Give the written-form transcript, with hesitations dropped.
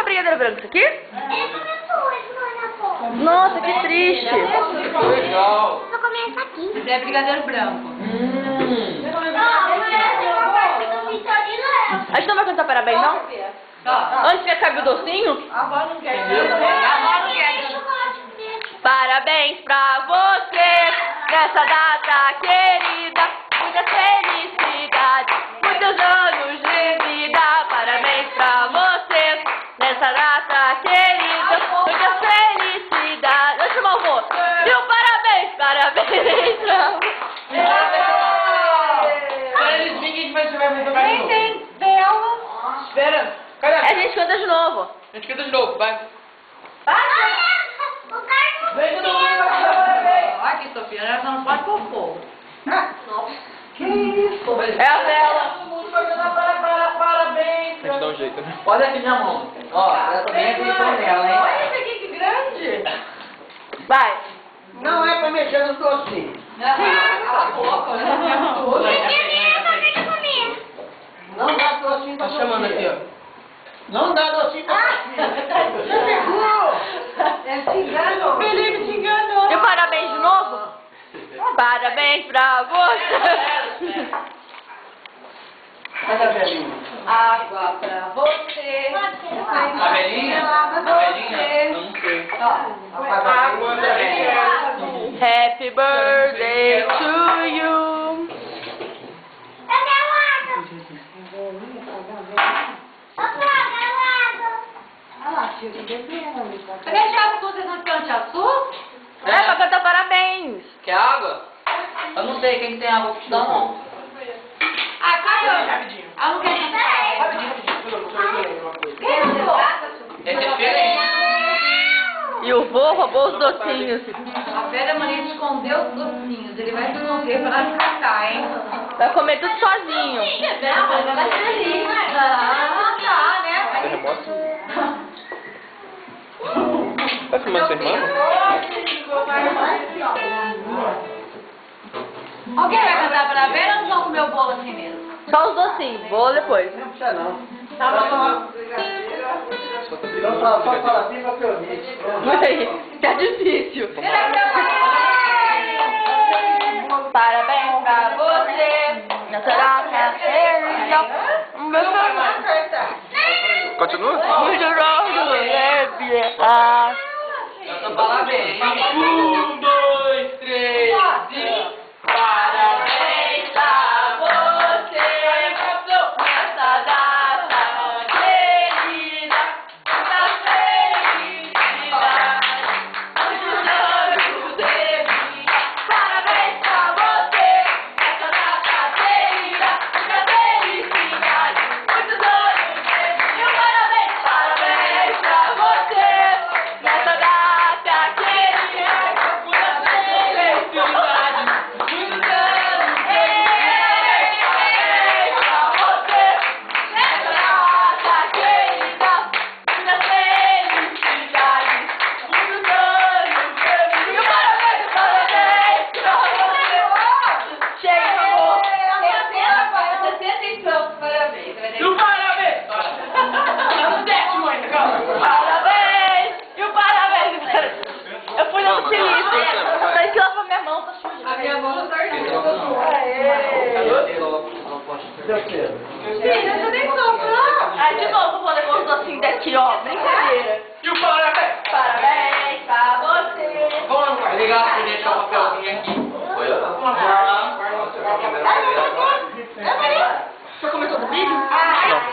é brigadeiro branco? Isso aqui? Nossa, que triste. Legal. Eu comi essa aqui. Mas é brigadeiro branco. A gente não vai cantar parabéns, não? Tá. Antes que acabe o docinho? A avó não quer. Parabéns pra você nessa data querida. Muitas felicidades, muitos anos de vida. Parabéns pra você nessa data querida. Muitas felicidades. Deixa eu chamar o vô. E o parabéns pra Eles vêm que a gente vai jogar mais Quem tem aula? Espera. Cadê? A gente canta de novo. A gente canta de novo, vai. Vem todo mundo pra parabéns. Aqui, Sofia, ela não pode pôr fogo. Que isso? É a vela. Todo mundo vai cantar parabéns. Tem que dar um jeito, né? Olha aqui minha mão. Ó, eu tô bem acreditando nela, hein? Olha esse aqui que grande. Vai. Não é pra mexer nos docinhos. Cala a boca, né? Não dá docinho pra Tá chamando aqui, ó. Não dá docinho pra É cigano. Felipe te enganou. E o parabéns de novo? Parabéns pra você. Cadê a velhinha? Água pra você. A velhinha? A velhinha? Eu não sei. Água da velhinha. Happy birthday to you. Cadê a Chatu? Vocês não querem Chatu? É pra cantar parabéns. Quer água? Eu não sei quem tem água pra te dar, não. Ah, caiu. Rapidinho. Ela não quer cantar. Rapidinho. Quem mandou? Esse é diferente. E o vô roubou os docinhos. A Vera Maria escondeu os docinhos. Ele vai se esconder pra não cantar, hein? Vai comer tudo sozinho. Não, mas ela é feliz. Ah, tá, né? Terremoto? Tá filmando sua irmã? Alguém vai cantar pra Vera ou não vão comer o bolo assim mesmo? Só os docinhos. Vou depois. Não precisa não. Tá bom. Só tá Então só fala assim pra que eu vi. Aí, tá difícil. Parabéns pra você nessa data querida. Continua? Então parabéns. 1, 2, 3 e... Parabéns pra você nessa data querida. Muita felicidade, muitos anos de vida. Parabéns pra você nessa data querida. Muita felicidade, muitos anos de vida. Parabéns pra você nessa data querida. Muita felicidade, muitos anos. E o parabéns! No décimo ainda, calma. Parabéns! E o parabéns! Eu fui no Felipe. Tá em lavar minha mão, tá suja. A minha mão tá Deu o quê? Filha, você nem soprou. Aí de novo vou levar os docinhos daqui, ó. Brincadeira. E o parabéns! Parabéns pra você. Vamos ligar pra deixar o papelzinho aqui. Já começou o vídeo? Não.